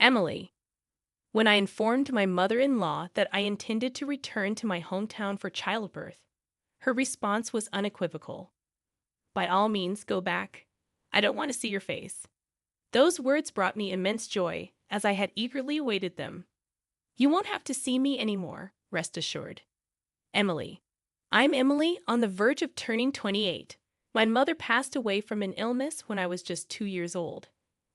Emily. When I informed my mother-in-law that I intended to return to my hometown for childbirth, her response was unequivocal. By all means, go back. I don't want to see your face. Those words brought me immense joy, as I had eagerly awaited them. You won't have to see me anymore, rest assured. Emily. I'm Emily, on the verge of turning 28. My mother passed away from an illness when I was just 2 years old.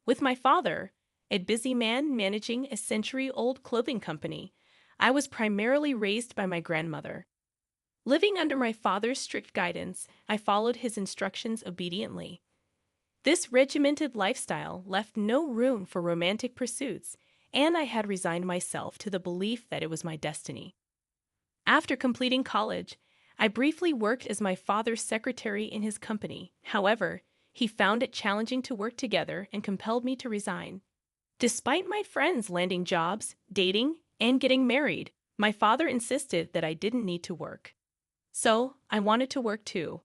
With my father, a busy man managing a century-old clothing company, I was primarily raised by my grandmother. Living under my father's strict guidance, I followed his instructions obediently. This regimented lifestyle left no room for romantic pursuits, and I had resigned myself to the belief that it was my destiny. After completing college, I briefly worked as my father's secretary in his company. However, he found it challenging to work together and compelled me to resign. Despite my friends landing jobs, dating, and getting married, my father insisted that I didn't need to work. So, I wanted to work too.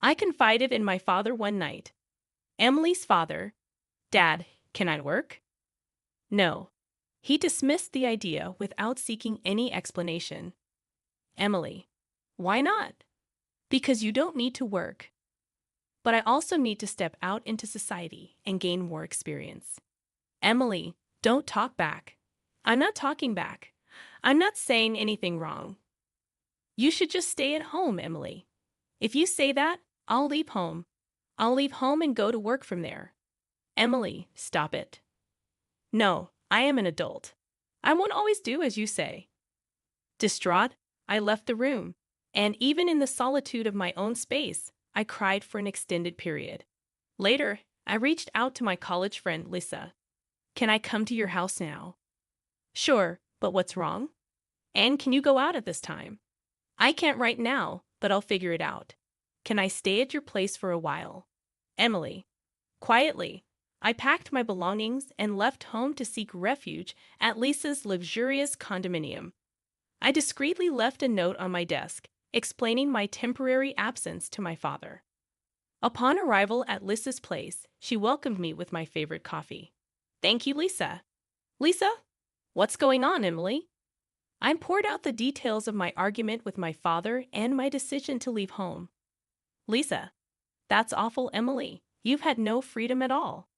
I confided in my father one night. Emily's father, Dad, can I work? No. He dismissed the idea without seeking any explanation. Emily. Why not? Because you don't need to work. But I also need to step out into society and gain more experience. Emily, don't talk back. I'm not talking back. I'm not saying anything wrong. You should just stay at home, Emily. If you say that, I'll leave home. I'll leave home and go to work from there. Emily, stop it. No, I am an adult. I won't always do as you say. Distraught, I left the room, and even in the solitude of my own space, I cried for an extended period. Later, I reached out to my college friend Lisa. Can I come to your house now? Sure, but what's wrong? And can you go out at this time? I can't right now, but I'll figure it out. Can I stay at your place for a while? Emily. Quietly, I packed my belongings and left home to seek refuge at Lisa's luxurious condominium. I discreetly left a note on my desk, explaining my temporary absence to my father. Upon arrival at Lisa's place, she welcomed me with my favorite coffee. Thank you, Lisa. Lisa? What's going on, Emily? I poured out the details of my argument with my father and my decision to leave home. Lisa. That's awful, Emily. You've had no freedom at all.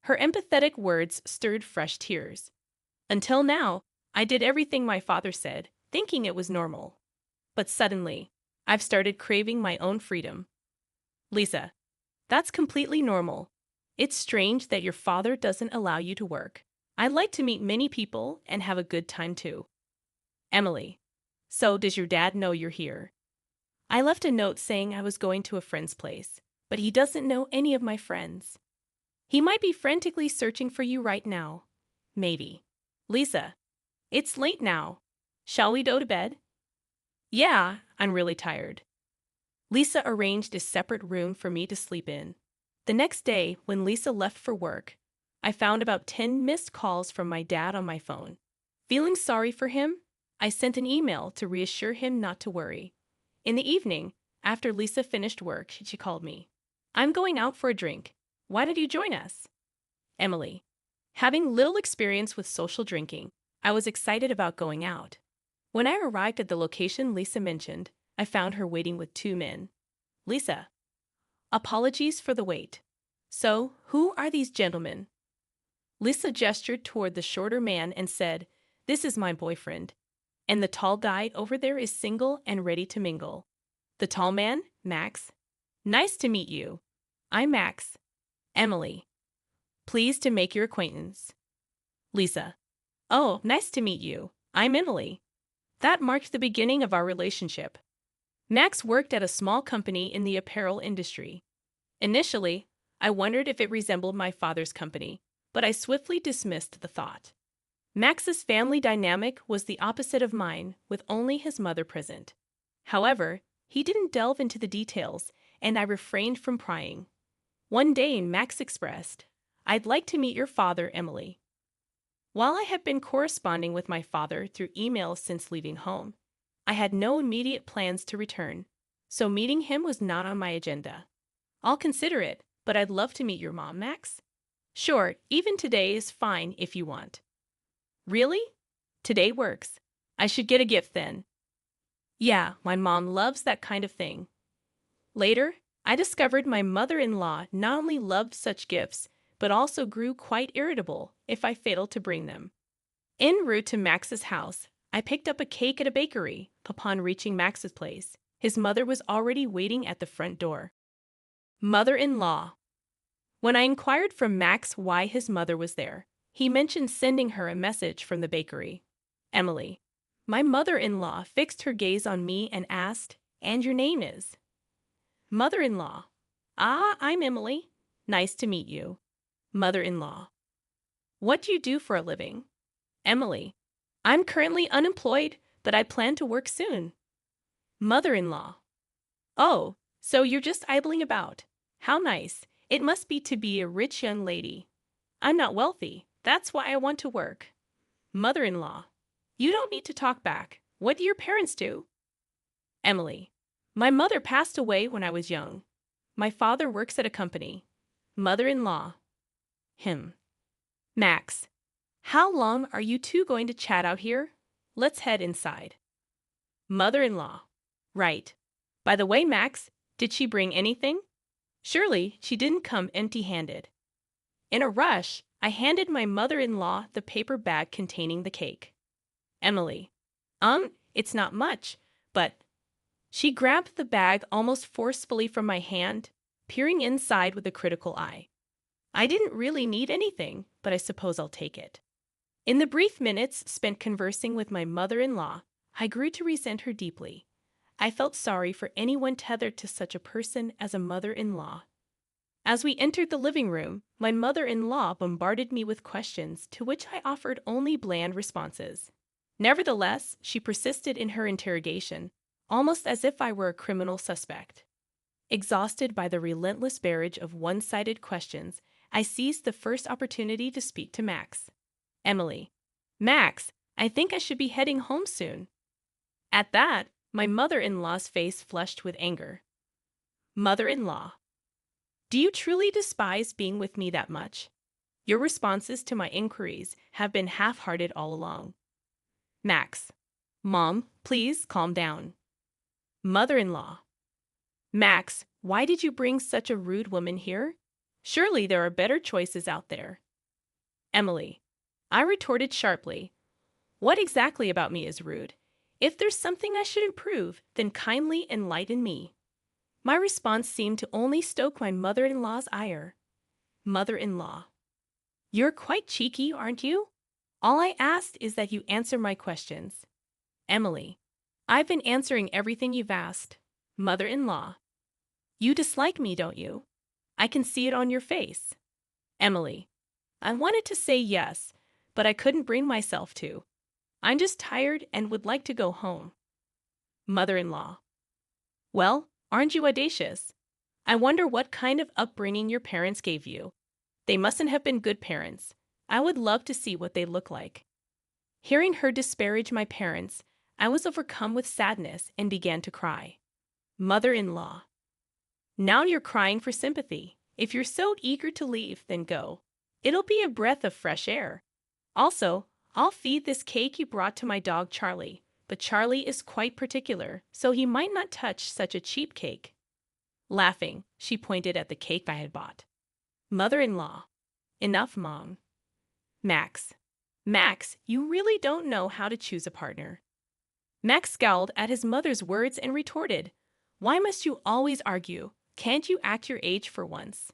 Her empathetic words stirred fresh tears. Until now, I did everything my father said, thinking it was normal. But suddenly, I've started craving my own freedom. Lisa. That's completely normal. It's strange that your father doesn't allow you to work. I'd like to meet many people and have a good time too. Emily. So does your dad know you're here? I left a note saying I was going to a friend's place, but he doesn't know any of my friends. He might be frantically searching for you right now. Maybe. Lisa. It's late now. Shall we go to bed? Yeah, I'm really tired. Lisa arranged a separate room for me to sleep in. The next day, when Lisa left for work, I found about 10 missed calls from my dad on my phone. Feeling sorry for him, I sent an email to reassure him not to worry. In the evening, after Lisa finished work, she called me. I'm going out for a drink. Why don't you join us? Emily. Having little experience with social drinking, I was excited about going out. When I arrived at the location Lisa mentioned, I found her waiting with 2 men. Lisa. Apologies for the wait. So, who are these gentlemen? Lisa gestured toward the shorter man and said, This is my boyfriend. And the tall guy over there is single and ready to mingle. The tall man, Max. Nice to meet you. I'm Max. Emily. Pleased to make your acquaintance. Lisa. Oh, nice to meet you. I'm Emily. That marked the beginning of our relationship. Max worked at a small company in the apparel industry. Initially, I wondered if it resembled my father's company, but I swiftly dismissed the thought. Max's family dynamic was the opposite of mine, with only his mother present. However, he didn't delve into the details, and I refrained from prying. One day, Max expressed, I'd like to meet your father, Emily. While I had been corresponding with my father through email since leaving home, I had no immediate plans to return, so meeting him was not on my agenda. I'll consider it, but I'd love to meet your mom, Max. Sure, even today is fine if you want. Really? Today works. I should get a gift then. Yeah, my mom loves that kind of thing. Later, I discovered my mother-in-law not only loved such gifts, but also grew quite irritable if I failed to bring them. En route to Max's house, I picked up a cake at a bakery. Upon reaching Max's place, his mother was already waiting at the front door. Mother-in-law. When I inquired from Max why his mother was there, he mentioned sending her a message from the bakery. Emily. My mother-in-law fixed her gaze on me and asked, "And your name is?" Mother-in-law. Ah, I'm Emily. Nice to meet you. Mother-in-law. What do you do for a living? Emily. I'm currently unemployed, but I plan to work soon. Mother-in-law. Oh, so you're just idling about. How nice. It must be to be a rich young lady. I'm not wealthy. That's why I want to work. Mother-in-law. You don't need to talk back. What do your parents do? Emily. My mother passed away when I was young. My father works at a company. Mother-in-law. Him. Max. How long are you two going to chat out here? Let's head inside. Mother-in-law. Right. By the way, Max, did she bring anything? Surely she didn't come empty-handed. In a rush, I handed my mother-in-law the paper bag containing the cake. Emily. It's not much, but... She grabbed the bag almost forcefully from my hand, peering inside with a critical eye. I didn't really need anything, but I suppose I'll take it. In the brief minutes spent conversing with my mother-in-law, I grew to resent her deeply. I felt sorry for anyone tethered to such a person as a mother-in-law. As we entered the living room, my mother-in-law bombarded me with questions to which I offered only bland responses. Nevertheless, she persisted in her interrogation, almost as if I were a criminal suspect. Exhausted by the relentless barrage of one-sided questions, I seized the first opportunity to speak to Max. Emily. Max, I think I should be heading home soon. At that, my mother-in-law's face flushed with anger. Mother-in-law. Do you truly despise being with me that much? Your responses to my inquiries have been half-hearted all along. Max. Mom, please calm down. Mother-in-law. Max, why did you bring such a rude woman here? Surely there are better choices out there. Emily. I retorted sharply. What exactly about me is rude? If there's something I should improve, then kindly enlighten me. My response seemed to only stoke my mother-in-law's ire. Mother-in-law. You're quite cheeky, aren't you? All I asked is that you answer my questions. Emily. I've been answering everything you've asked. Mother-in-law. You dislike me, don't you? I can see it on your face. Emily. I wanted to say yes, but I couldn't bring myself to. I'm just tired and would like to go home. Mother-in-law. Well, aren't you audacious? I wonder what kind of upbringing your parents gave you. They mustn't have been good parents. I would love to see what they look like. Hearing her disparage my parents, I was overcome with sadness and began to cry. Mother-in-law. Now you're crying for sympathy. If you're so eager to leave, then go. It'll be a breath of fresh air. Also, I'll feed this cake you brought to my dog Charlie, but Charlie is quite particular, so he might not touch such a cheap cake. Laughing, she pointed at the cake I had bought. Mother-in-law. Enough, Mom. Max. Max, you really don't know how to choose a partner. Max scowled at his mother's words and retorted, Why must you always argue? Can't you act your age for once?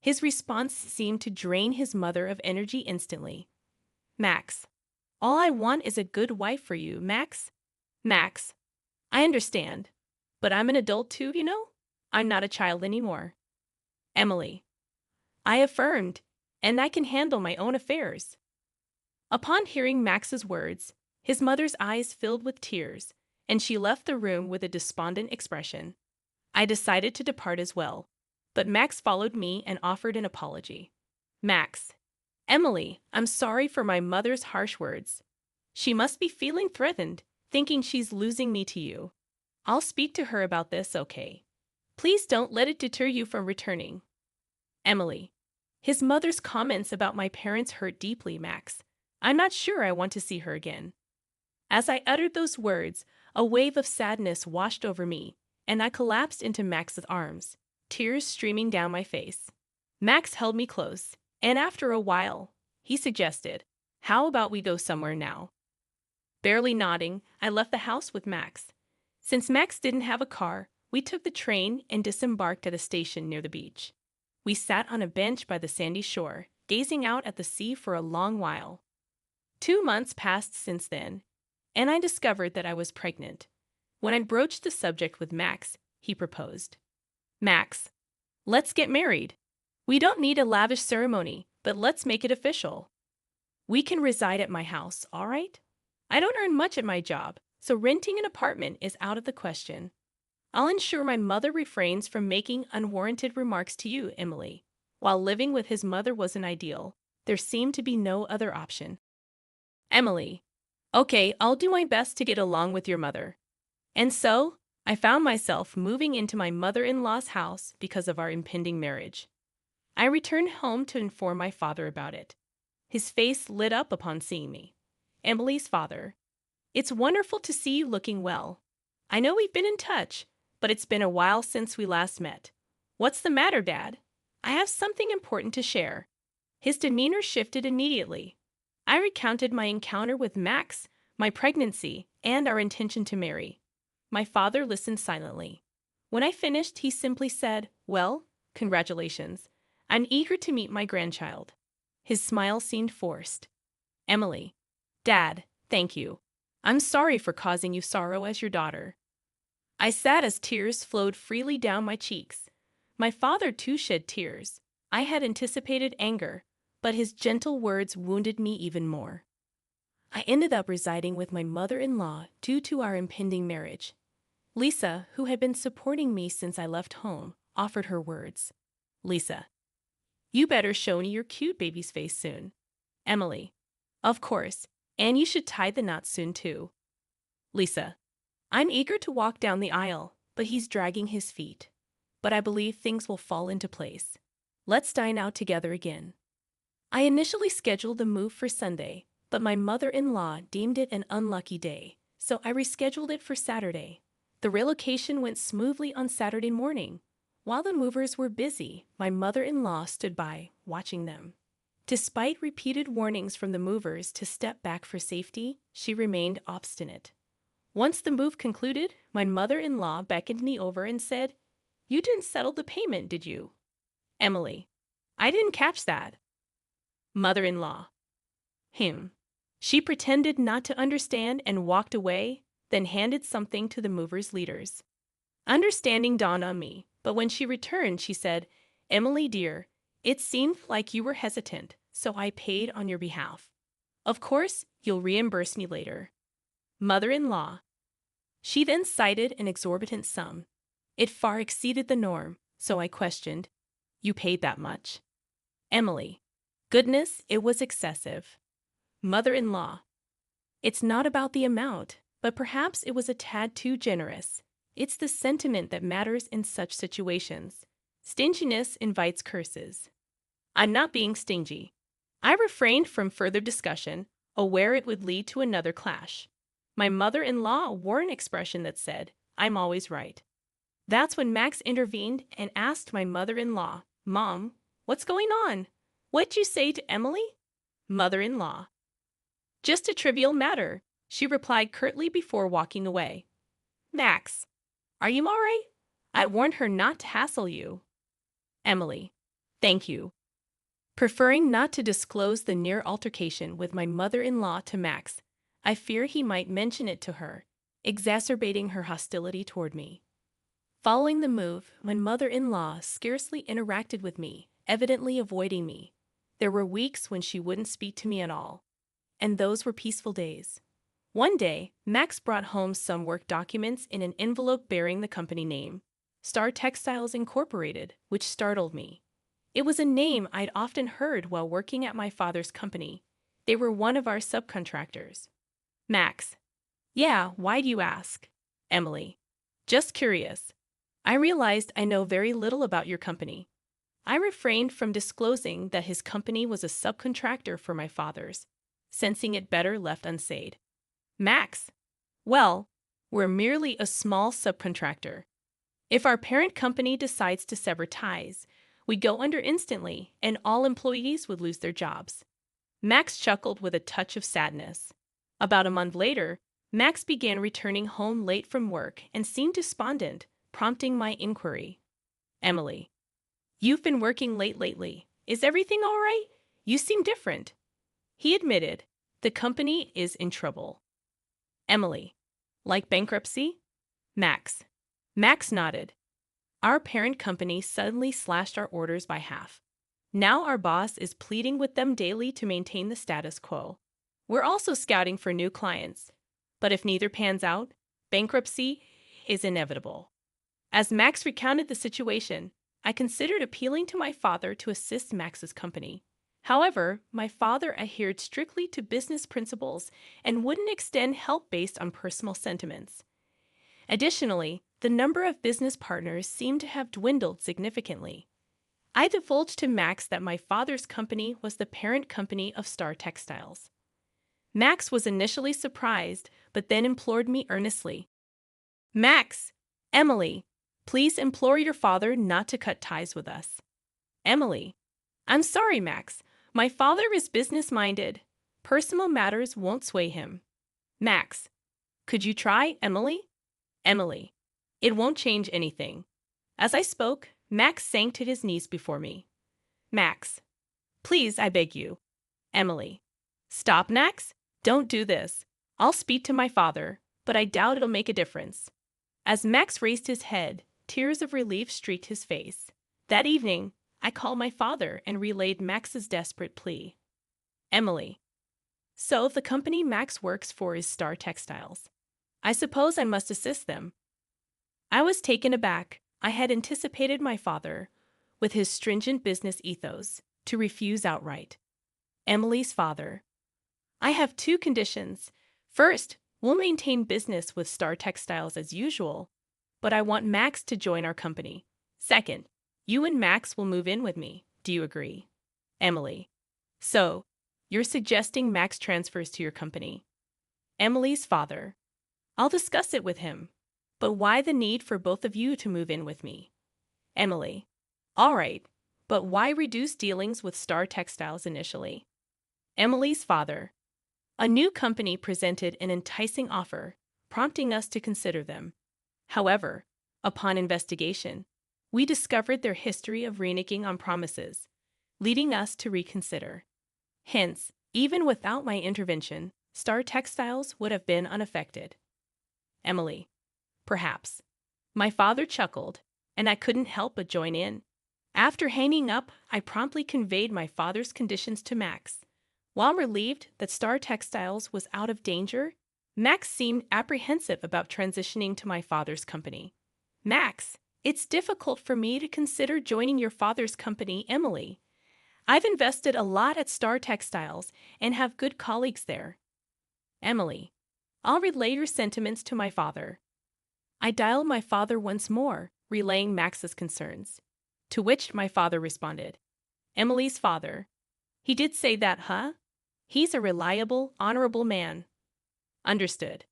His response seemed to drain his mother of energy instantly. Max. All I want is a good wife for you, Max. Max. I understand. But I'm an adult too, you know? I'm not a child anymore. Emily. I affirmed, and I can handle my own affairs. Upon hearing Max's words, his mother's eyes filled with tears, and she left the room with a despondent expression. I decided to depart as well, but Max followed me and offered an apology. Max. Emily, I'm sorry for my mother's harsh words. She must be feeling threatened, thinking she's losing me to you. I'll speak to her about this, okay? Please don't let it deter you from returning. Emily. His mother's comments about my parents hurt deeply, Max. I'm not sure I want to see her again. As I uttered those words, a wave of sadness washed over me, and I collapsed into Max's arms, tears streaming down my face. Max held me close, and after a while, he suggested, "How about we go somewhere now?" Barely nodding, I left the house with Max. Since Max didn't have a car, we took the train and disembarked at a station near the beach. We sat on a bench by the sandy shore, gazing out at the sea for a long while. 2 months passed since then, and I discovered that I was pregnant. When I broached the subject with Max, he proposed. "Max, let's get married. We don't need a lavish ceremony, but let's make it official. We can reside at my house, all right? I don't earn much at my job, so renting an apartment is out of the question. I'll ensure my mother refrains from making unwarranted remarks to you, Emily." While living with his mother wasn't ideal, there seemed to be no other option. Emily: "Okay, I'll do my best to get along with your mother." And so, I found myself moving into my mother-in-law's house because of our impending marriage. I returned home to inform my father about it. His face lit up upon seeing me. Emily's father: "It's wonderful to see you looking well. I know we've been in touch, but it's been a while since we last met. What's the matter, Dad? I have something important to share." His demeanor shifted immediately. I recounted my encounter with Max, my pregnancy, and our intention to marry. My father listened silently. When I finished, he simply said, "Well, congratulations. I'm eager to meet my grandchild." His smile seemed forced. Emily: "Dad, thank you. I'm sorry for causing you sorrow as your daughter." I sat as tears flowed freely down my cheeks. My father too shed tears. I had anticipated anger, but his gentle words wounded me even more. I ended up residing with my mother-in-law due to our impending marriage. Lisa, who had been supporting me since I left home, offered her words. Lisa: "You better show me your cute baby's face soon." Emily: "Of course, and you should tie the knot soon too." Lisa: "I'm eager to walk down the aisle, but he's dragging his feet. But I believe things will fall into place. Let's dine out together again." I initially scheduled the move for Sunday, but my mother-in-law deemed it an unlucky day, so I rescheduled it for Saturday. The relocation went smoothly on Saturday morning. While the movers were busy, my mother-in-law stood by, watching them. Despite repeated warnings from the movers to step back for safety, she remained obstinate. Once the move concluded, my mother-in-law beckoned me over and said, "You didn't settle the payment, did you?" Emily: "I didn't catch that." Mother-in-law: She pretended not to understand and walked away, then handed something to the movers' leaders. Understanding dawned on me, but when she returned, she said, "Emily dear, it seemed like you were hesitant, so I paid on your behalf. Of course, you'll reimburse me later." Mother-in-law: She then cited an exorbitant sum. It far exceeded the norm, so I questioned, "You paid that much?" Emily: "Goodness, it was excessive." Mother-in-law: "It's not about the amount, but perhaps it was a tad too generous. It's the sentiment that matters in such situations. Stinginess invites curses." I'm not being stingy. I refrained from further discussion, aware it would lead to another clash. My mother-in-law wore an expression that said, "I'm always right." That's when Max intervened and asked my mother-in-law, "Mom, what's going on? What'd you say to Emily?" Mother-in-law: "Just a trivial matter," she replied curtly before walking away. Max: "Are you all right? I warned her not to hassle you." Emily: "Thank you." Preferring not to disclose the near altercation with my mother-in-law to Max, I fear he might mention it to her, exacerbating her hostility toward me. Following the move, my mother-in-law scarcely interacted with me, evidently avoiding me. There were weeks when she wouldn't speak to me at all, and those were peaceful days. One day, Max brought home some work documents in an envelope bearing the company name, Star Textiles Incorporated, which startled me. It was a name I'd often heard while working at my father's company. They were one of our subcontractors. Max: "Yeah, why do you ask?" Emily: "Just curious. I realized I know very little about your company." I refrained from disclosing that his company was a subcontractor for my father's, sensing it better left unsaid. Max, well, we're merely a small subcontractor. If our parent company decides to sever ties, we go under instantly and all employees would lose their jobs. Max chuckled with a touch of sadness. About a month later, Max began returning home late from work and seemed despondent, prompting my inquiry. Emily, you've been working late lately. Is everything all right? You seem different. He admitted, the company is in trouble. Emily, like bankruptcy? Max. Max nodded. Our parent company suddenly slashed our orders by half. Now our boss is pleading with them daily to maintain the status quo. We're also scouting for new clients. But if neither pans out, bankruptcy is inevitable. As Max recounted the situation, I considered appealing to my father to assist Max's company. However, my father adhered strictly to business principles and wouldn't extend help based on personal sentiments. Additionally, the number of business partners seemed to have dwindled significantly. I divulged to Max that my father's company was the parent company of Star Textiles. Max was initially surprised, but then implored me earnestly. Max, Emily, please implore your father not to cut ties with us. Emily, I'm sorry, Max. My father is business-minded. Personal matters won't sway him. Max, could you try, Emily? Emily, it won't change anything. As I spoke, Max sank to his knees before me. Max, please, I beg you. Emily, stop, Max. Don't do this. I'll speak to my father, but I doubt it'll make a difference. As Max raised his head, tears of relief streaked his face. That evening, I called my father and relayed Max's desperate plea. Emily, so the company Max works for is Star Textiles. I suppose I must assist them. I was taken aback. I had anticipated my father, with his stringent business ethos, to refuse outright. Emily's father, I have two conditions. First, we'll maintain business with Star Textiles as usual, but I want Max to join our company. Second, you and Max will move in with me. Do you agree? Emily, so, you're suggesting Max transfers to your company? Emily's father, I'll discuss it with him, but why the need for both of you to move in with me? Emily, all right, but why reduce dealings with Star Textiles initially? Emily's father, a new company presented an enticing offer, prompting us to consider them. However, upon investigation, we discovered their history of reneging on promises, leading us to reconsider. Hence, even without my intervention, Star Textiles would have been unaffected. Emily, perhaps. My father chuckled, and I couldn't help but join in. After hanging up, I promptly conveyed my father's conditions to Max. While relieved that Star Textiles was out of danger, Max seemed apprehensive about transitioning to my father's company. Max, it's difficult for me to consider joining your father's company, Emily. I've invested a lot at Star Textiles and have good colleagues there. Emily, I'll relay your sentiments to my father. I dialed my father once more, relaying Max's concerns, to which my father responded. Emily's father, he did say that, huh? He's a reliable, honorable man. Understood.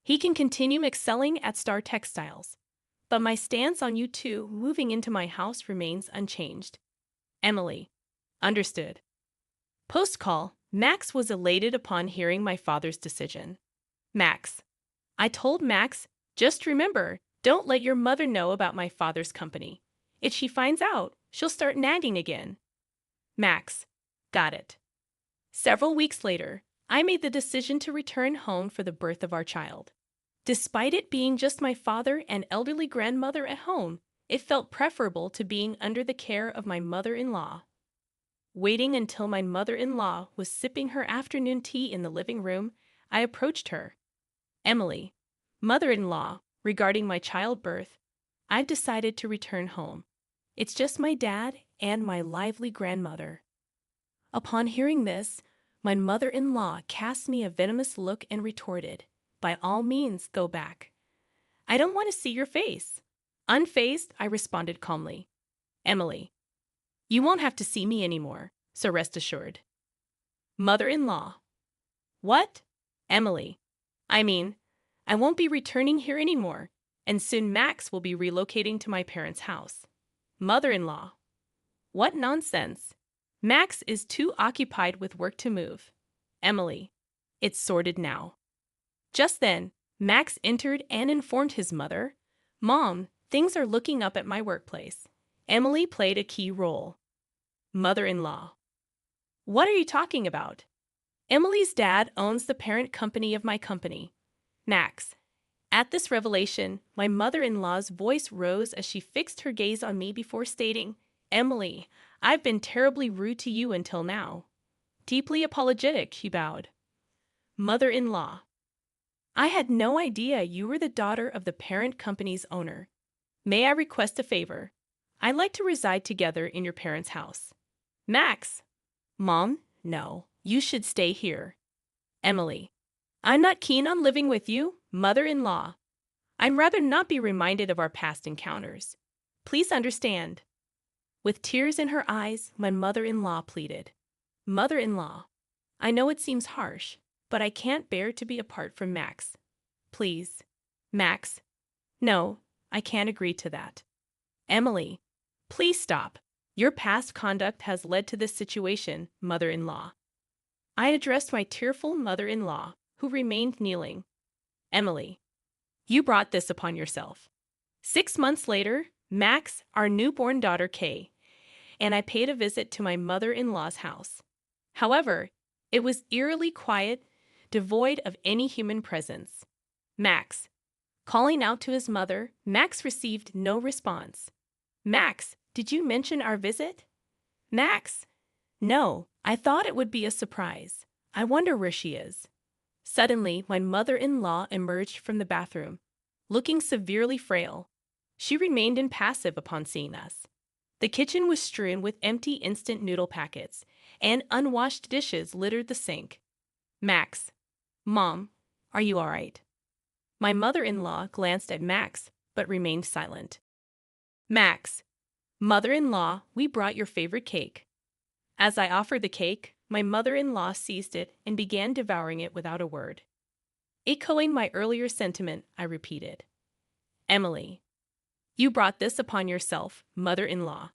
He can continue excelling at Star Textiles, but my stance on you two moving into my house remains unchanged. Emily, understood. Post-call, Max was elated upon hearing my father's decision. Max, I told Max, just remember, don't let your mother know about my father's company. If she finds out, she'll start nagging again. Max, got it. Several weeks later, I made the decision to return home for the birth of our child. Despite it being just my father and elderly grandmother at home, it felt preferable to being under the care of my mother-in-law. Waiting until my mother-in-law was sipping her afternoon tea in the living room, I approached her. Emily, mother-in-law, regarding my childbirth, I've decided to return home. It's just my dad and my lively grandmother. Upon hearing this, my mother-in-law cast me a venomous look and retorted, by all means, go back. I don't want to see your face. Unfazed, I responded calmly. Emily, You won't have to see me anymore, so rest assured. Mother-in-law. What? Emily. I mean, I won't be returning here anymore, and soon Max will be relocating to my parents' house. Mother-in-law. What nonsense. Max is too occupied with work to move. Emily. It's sorted now. Just then, Max entered and informed his mother, Mom, things are looking up at my workplace. Emily played a key role. Mother-in-law. What are you talking about? Emily's dad owns the parent company of my company. Max. At this revelation, my mother-in-law's voice rose as she fixed her gaze on me before stating, Emily, I've been terribly rude to you until now. Deeply apologetic, he bowed. Mother-in-law. I had no idea you were the daughter of the parent company's owner. May I request a favor? I'd like to reside together in your parents' house. Max. Mom, no, you should stay here. Emily. I'm not keen on living with you, mother-in-law. I'd rather not be reminded of our past encounters. Please understand. With tears in her eyes, my mother-in-law pleaded. Mother-in-law. I know it seems harsh, but I can't bear to be apart from Max. Please. Max. No, I can't agree to that. Emily. Please stop. Your past conduct has led to this situation, mother-in-law. I addressed my tearful mother-in-law, who remained kneeling. Emily. You brought this upon yourself. 6 months later, Max, our newborn daughter Kay, and I paid a visit to my mother-in-law's house. However, it was eerily quiet, devoid of any human presence. Max. Calling out to his mother, Max received no response. Max, did you mention our visit? Max. No, I thought it would be a surprise. I wonder where she is. Suddenly, my mother-in-law emerged from the bathroom, looking severely frail. She remained impassive upon seeing us. The kitchen was strewn with empty instant noodle packets, and unwashed dishes littered the sink. Max. Mom, are you all right? My mother-in-law glanced at Max, but remained silent. Max. Mother-in-law, we brought your favorite cake. As I offered the cake, my mother-in-law seized it and began devouring it without a word. Echoing my earlier sentiment, I repeated. Emily. You brought this upon yourself, mother-in-law.